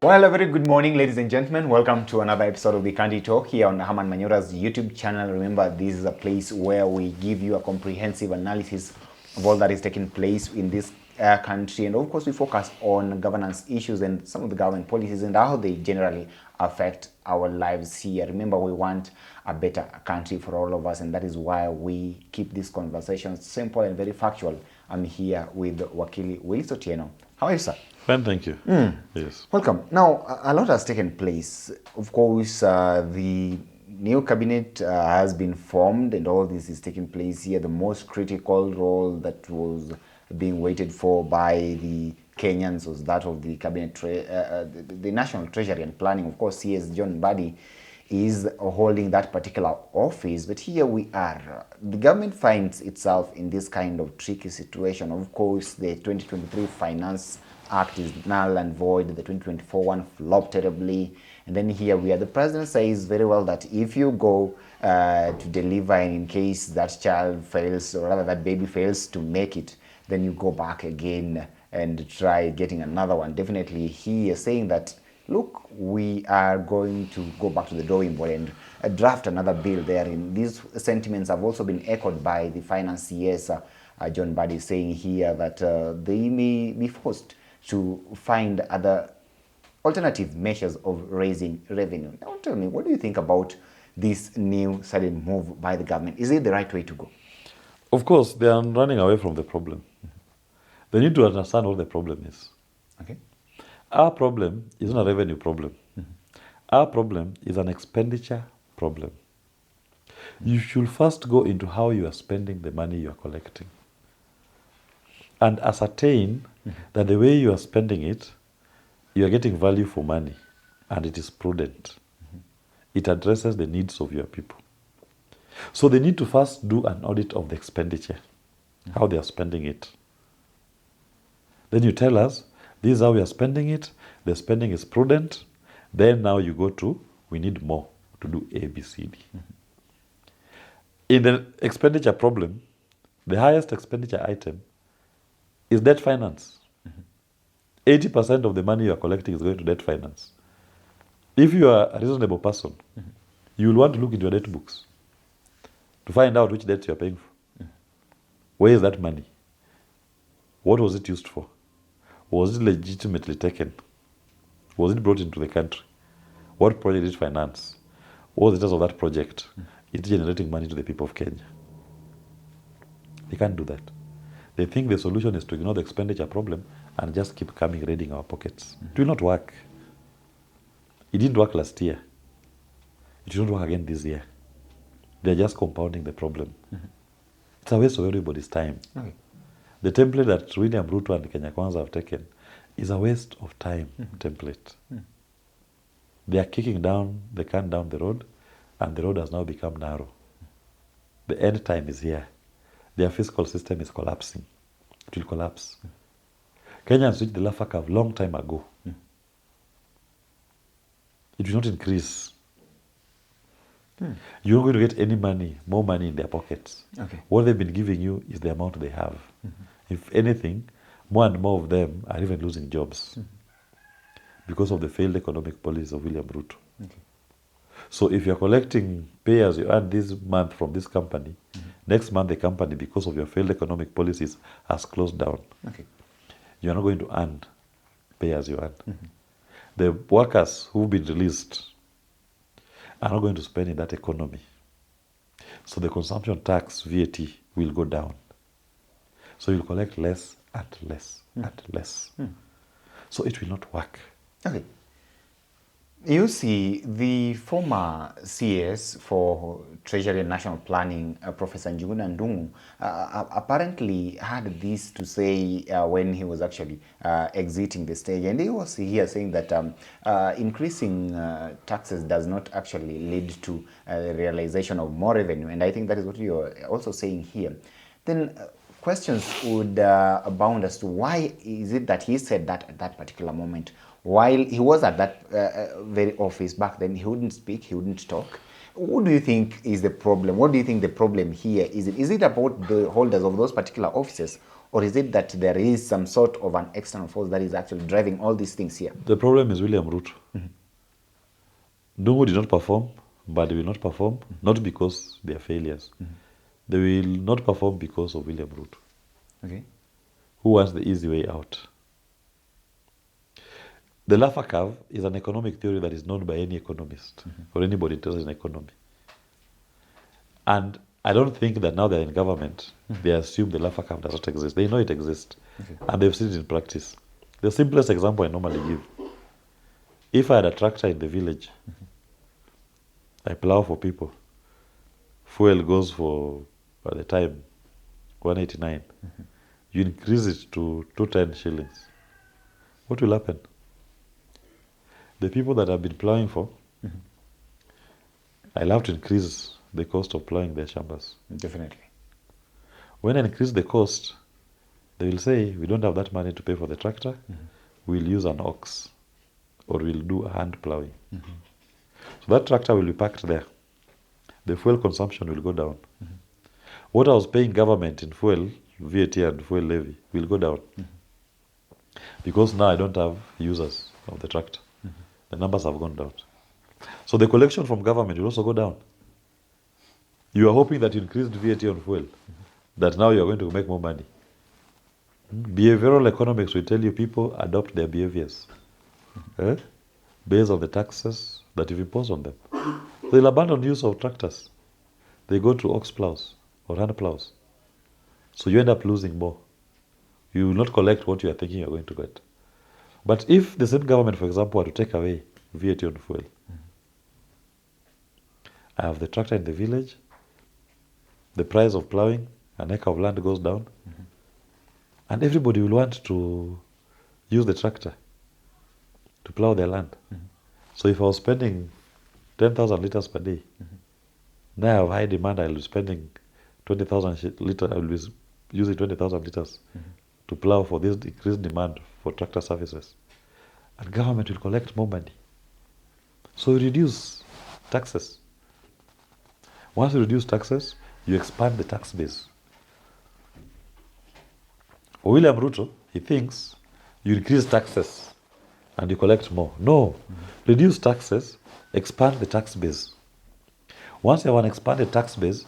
Well, a very good morning, ladies and gentlemen. Welcome to another episode of the Candy Talk here on Herman Manyora's YouTube channel. Remember, this is a place where we give you a comprehensive analysis of all that is taking place in this country. And of course, we focus on governance issues and some of the government policies and how they generally affect our lives here. Remember, we want a better country for all of us, and that is why we keep these conversations simple and very factual. I'm here with Wakili Willis Otieno. How are you, sir? Fine, thank you. Yes. Welcome. Now, a lot has taken place. Of course, the new cabinet has been formed and all this is taking place here. The most critical role that was being waited for by the Kenyans was that of the cabinet, the National Treasury and Planning. Of course, CS John Mbadi is holding that particular office, but here we are. The government finds itself in this kind of tricky situation. Of course, the 2023 Finance Act is null and void. The 2024 one flopped terribly. And then here we are. The president says very well that if you go to deliver and in case that child fails, or rather that baby fails to make it, then you go back again and try getting another one. Definitely he is saying that, look, we are going to go back to the drawing board and draft another bill therein. These sentiments have also been echoed by the financiers. John Mbadi is saying here that they may be forced to find other alternative measures of raising revenue. Now tell me, what do you think about this new sudden move by the government? Is it the right way to go? Of course, they are running away from the problem. They need to understand what the problem is. Okay. Our problem is not a revenue problem. Our problem is an expenditure problem. You should first go into how you are spending the money you are collecting and ascertain that the way you are spending it, you are getting value for money and it is prudent. It addresses the needs of your people. So they need to first do an audit of the expenditure, how they are spending it. Then you tell us, this is how we are spending it, the spending is prudent. Then now you go to, we need more to do A, B, C, D. In the expenditure problem, the highest expenditure item is debt finance. 80% of the money you are collecting is going to debt finance. If you are a reasonable person, you will want to look into your debt books to find out which debts you are paying for. Where is that money? What was it used for? Was it legitimately taken? Was it brought into the country? What project did it finance? What was the status of that project? Is it generating money to the people of Kenya? They can't do that. They think the solution is to ignore the expenditure problem and just keep coming raiding our pockets. It will not work. It didn't work last year. It will not work again this year. They're just compounding the problem. It's a waste of everybody's time. Okay. The template that William Ruto and Kenya Kwanza have taken is a waste of time template. They are kicking down the can down the road, and the road has now become narrow. The end time is here. Their fiscal system is collapsing. It will collapse. Kenyans reached the Laffer curve long time ago. It will not increase. You're not going to get any money, more money in their pockets. Okay. What they've been giving you is the amount they have. If anything, more and more of them are even losing jobs because of the failed economic policies of William Ruto. Okay. So if you're collecting pay as you earn this month from this company, next month the company, because of your failed economic policies, has closed down. Okay. You're not going to earn pay as you earn. The workers who've been released are not going to spend in that economy. So the consumption tax, VAT, will go down. So you'll collect less and less and less. So it will not work. Okay. You see, the former CS for Treasury and National Planning, Professor Njuguna Ndung'u, apparently had this to say when he was actually exiting the stage. And he was here saying that increasing taxes does not actually lead to the realization of more revenue. And I think that is what you're also saying here. Then questions would abound as to why is it that he said that at that particular moment. While he was at that very office back then, he wouldn't speak, he wouldn't talk. What do you think is the problem? What do you think the problem here is? Is it about the holders of those particular offices, or is it that there is some sort of an external force that is actually driving all these things here? The problem is William Ruto. Dungu did not perform, but they will not perform, not because they are failures. They will not perform because of William Ruto, Okay. who wants the easy way out. The Laffer curve is an economic theory that is known by any economist or anybody interested in economy. And I don't think that now they're in government, they assume the Laffer curve does not exist. They know it exists. And they've seen it in practice. The simplest example I normally give, if I had a tractor in the village, I plow for people, fuel goes for, at the time, 189. You increase it to 210 shillings. What will happen? The people that have been plowing for, I'll have to increase the cost of plowing their chambers. Definitely. When I increase the cost, they will say, we don't have that money to pay for the tractor, we'll use an ox, or we'll do hand plowing. So that tractor will be parked there. The fuel consumption will go down. What I was paying government in fuel, VAT and fuel levy, will go down. Because now I don't have users of the tractor. The numbers have gone down. So the collection from government will also go down. You are hoping that you increased VAT on fuel, that now you are going to make more money. Behavioral economics will tell you people adopt their behaviors based on the taxes that you've imposed on them. They'll abandon use of tractors. They go to ox plows or hand plows. So you end up losing more. You will not collect what you are thinking you're going to get. But if the same government, for example, were to take away VAT on fuel, I have the tractor in the village, the price of plowing, an acre of land goes down, and everybody will want to use the tractor to plow their land. So if I was spending 10,000 liters per day, now I have high demand, I'll be spending 20,000 liters, I will be using 20,000 liters to plow for this increased demand for tractor services. And government will collect more money. So you reduce taxes. Once you reduce taxes, you expand the tax base. For William Ruto, he thinks you increase taxes and you collect more. No. Reduce taxes, expand the tax base. Once you have an expanded tax base,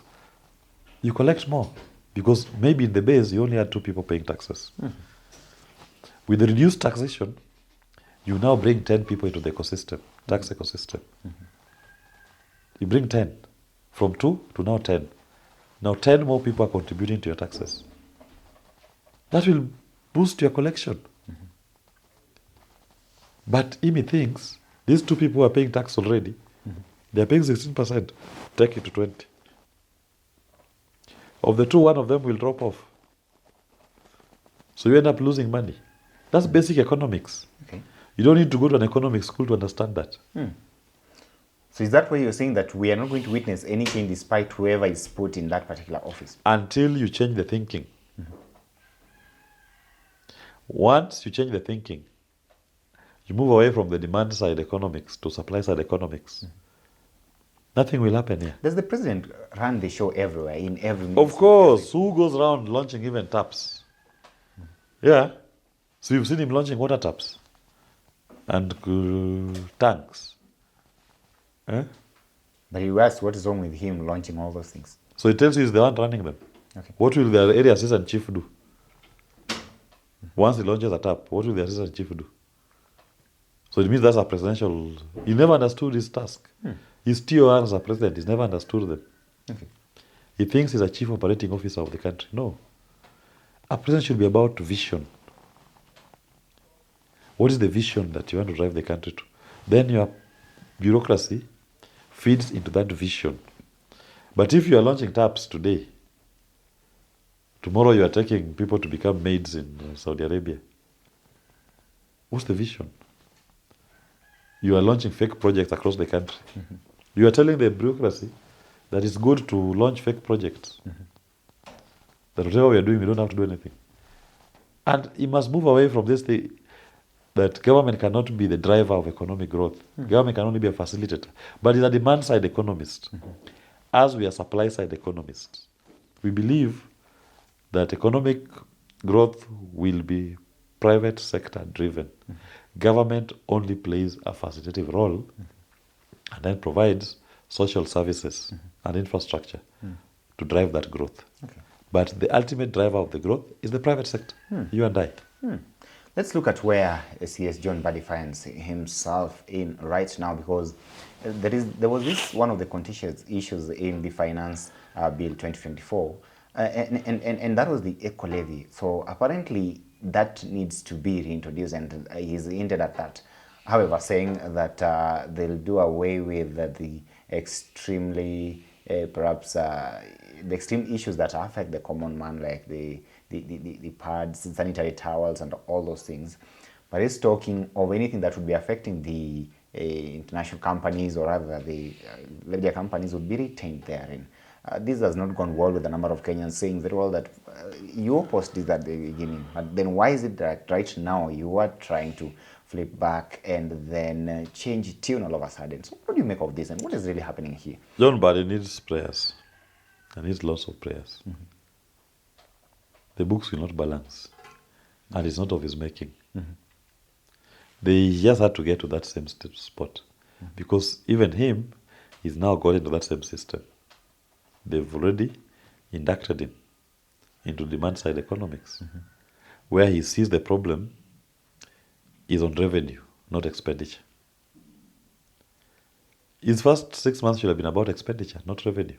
you collect more. Because maybe in the base, you only had 2 people paying taxes. With the reduced taxation, you now bring 10 people into the ecosystem, tax ecosystem. You bring 10. From 2 to now 10. Now 10 more people are contributing to your taxes. That will boost your collection. But Imi thinks these 2 people who are paying tax already, they are paying 16%. Take it to 20. Of the 2, one of them will drop off. So you end up losing money. That's basic economics. Okay. You don't need to go to an economic school to understand that. So is that why you're saying that we are not going to witness any change despite whoever is put in that particular office? Until you change the thinking. Once you change the thinking, you move away from the demand side economics to supply side economics. Nothing will happen here. Does the president run the show everywhere, in every Of ministry? course, who goes around launching even taps? Yeah. So you've seen him launching water taps and tanks. But you asked what is wrong with him launching all those things. So it tells you he's the one running them. Okay. What will the area assistant chief do? Once he launches a tap, what will the assistant chief do? So it means that's a presidential... He never understood his task. His TOR as a president, he's never understood them. Okay. He thinks he's a chief operating officer of the country. No. A president should be about vision. What is the vision that you want to drive the country to? Then your bureaucracy feeds into that vision. But if you are launching taps today, tomorrow you are taking people to become maids in Saudi Arabia. What's the vision? You are launching fake projects across the country. You are telling the bureaucracy that it's good to launch fake projects. That whatever we are doing, we don't have to do anything. And he must move away from this thing. that government cannot be the driver of economic growth. Government can only be a facilitator. But it's a demand-side economist. As we are supply-side economists, we believe that economic growth will be private sector driven. Government only plays a facilitative role and then provides social services and infrastructure to drive that growth. Okay. But the ultimate driver of the growth is the private sector, you and I. Let's look at where CS John Mbadi finds himself in right now, because there was this one of the contentious issues in the Finance Bill 2024, and that was the eco levy. So apparently that needs to be reintroduced, and he's hinted at that. However, saying that they'll do away with the extremely perhaps the extreme issues that affect the common man, like the pads, sanitary towels, and all those things. But he's talking of anything that would be affecting the international companies, or rather the media companies, would be retained therein. This has not gone well with a number of Kenyans, saying very well that you opposed this at the beginning. But then why is it that right now you are trying to flip back and then change tune all of a sudden? So what do you make of this, and what is really happening here? John Mbadi needs prayers. And needs lots of prayers. The books will not balance. And it's not of his making. They just had to get to that same spot. Because even him is now got into that same system. They've already inducted him into demand-side economics, where he sees the problem is on revenue, not expenditure. His first 6 months should have been about expenditure, not revenue.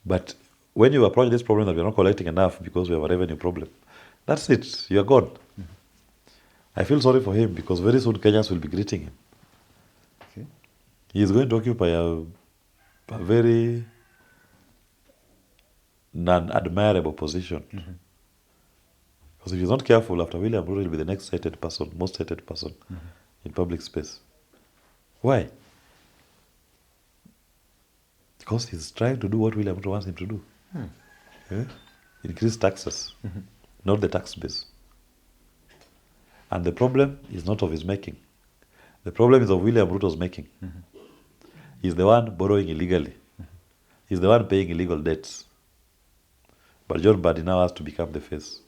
But when you approach this problem that we're not collecting enough because we have a revenue problem, that's it. You're gone. I feel sorry for him, because very soon Kenyans will be greeting him. Okay. He is going to occupy a very non-admirable position. Because if he's not careful, after William Ruto, will be the next hated person, most hated person in public space. Why? Because he's trying to do what William Ruto wants him to do. Increase taxes, not the tax base. And the problem is not of his making. The problem is of William Ruto's making. He's the one borrowing illegally. He's the one paying illegal debts. But John Mbadi now has to become the face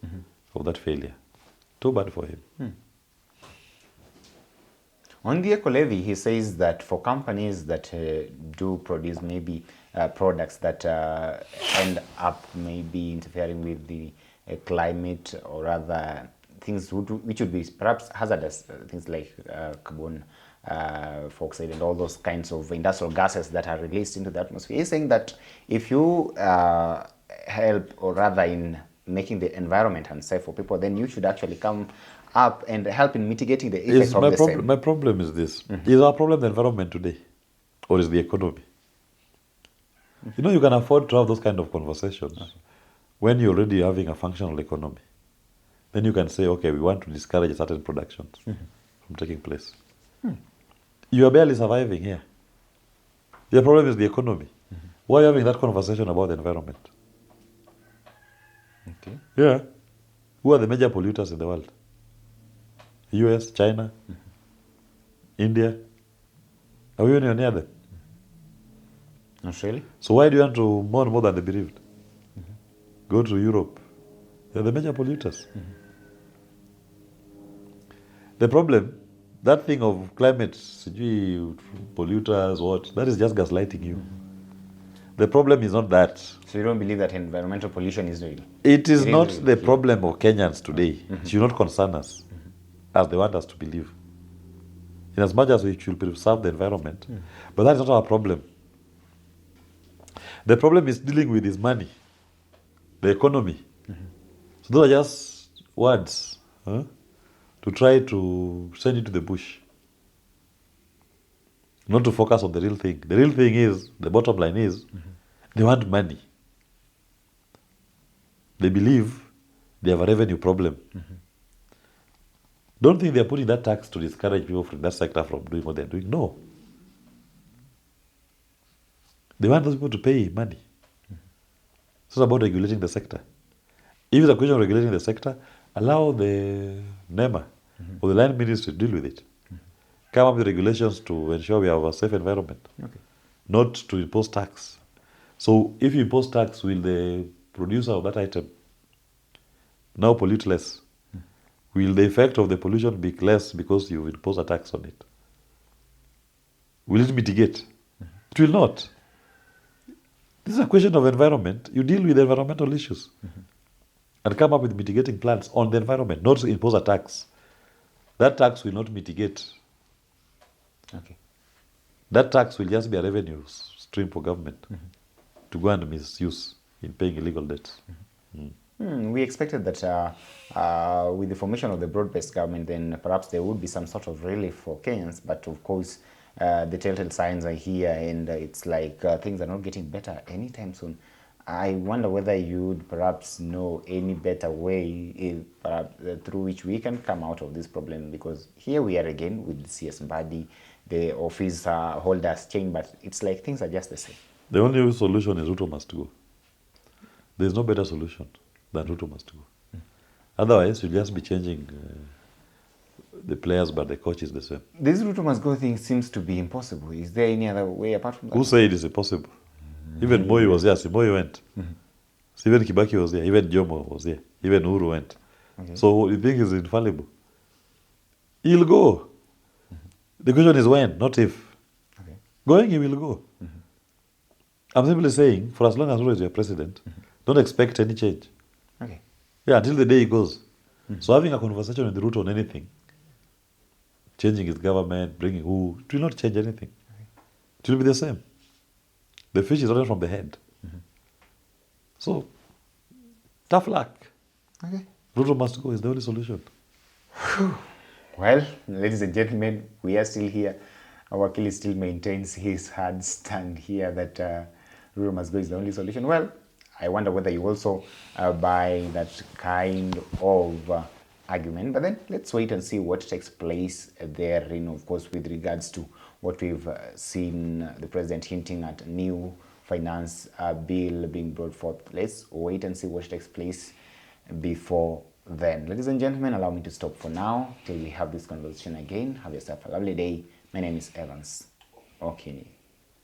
of that failure. Too bad for him. On the eco levy, he says that for companies that do produce maybe products that end up maybe interfering with the climate, or rather things which would be perhaps hazardous, things like carbon dioxide and all those kinds of industrial gases that are released into the atmosphere. He's saying that if you help, or rather in making the environment unsafe for people, then you should actually come up and help in mitigating the effect of the same. My problem is this. Is our problem the environment today? Or is the economy? You know, you can afford to have those kind of conversations when you're already having a functional economy. Then you can say, okay, we want to discourage certain productions from taking place. You are barely surviving here. Your problem is the economy. Why are you having that conversation about the environment? Okay. Yeah. Who are the major polluters in the world? US, China, India. Are we anywhere near them? Not really. So why do you want to mourn more than the bereaved? Go to Europe. They're the major polluters. The problem, that thing of climate, polluters, what, that is just gaslighting you. The problem is not that. So you don't believe that environmental pollution is real? It is not the problem of Kenyans today. It should not concern us, as they want us to believe. In as much as we should preserve the environment. But that is not our problem. The problem is dealing with his money, the economy. So those are just words to try to send you to the bush. Not to focus on the real thing. The real thing is, the bottom line is, they want money. They believe they have a revenue problem. Don't think they're putting that tax to discourage people from that sector from doing what they're doing. No. They want those people to pay money. It's not about regulating the sector. If it's a question of regulating the sector, Allow the NEMA or the land ministry to deal with it. Come up with regulations to ensure we have a safe environment, not to impose tax. So if you impose tax, will the producer of that item now pollute less? Will the effect of the pollution be less because you impose a tax on it? Will it mitigate? It will not. This is a question of environment. You deal with environmental issues and come up with mitigating plans on the environment, not to impose a tax. That tax will not mitigate. Okay. That tax will just be a revenue stream for government to go and misuse in paying illegal debts. We expected that with the formation of the broad-based government, then perhaps there would be some sort of relief for Kenyans. But of course, the telltale signs are here, and it's like things are not getting better anytime soon. I wonder whether you'd perhaps know any better way through which we can come out of this problem, because here we are again with CS Mbadi, the office holders change, but it's like things are just the same. The only solution is Ruto must go. There's no better solution than Ruto must go. Otherwise, you'll just be changing the players, but the coach is the same. This Ruto must go thing seems to be impossible. Is there any other way apart from that? Who said it's impossible? Even Moi was there. Moi went. Even Kibaki was there. Even Jomo was there. Even Uhuru went. So you think he's infallible? He'll go. The question is when, not if. Going, he will go. I'm simply saying, for as long as Ruto is your president, don't expect any change. Yeah, until the day he goes. So having a conversation with Ruto on anything, changing his government, bringing who, it will not change anything. It will be the same. The fish is running from the head. So, tough luck. Ruto must go is the only solution. Well, ladies and gentlemen, we are still here. Our Wakili still maintains his hard stand here that Ruto must go is the only solution. Well, I wonder whether you also buy that kind of argument. But then let's wait and see what takes place therein, of course, with regards to what we've seen the president hinting at new finance bill being brought forth. Let's wait and see what takes place before then. Ladies and gentlemen, allow me to stop for now till we have this conversation again. Have yourself a lovely day. My name is Evans Okini.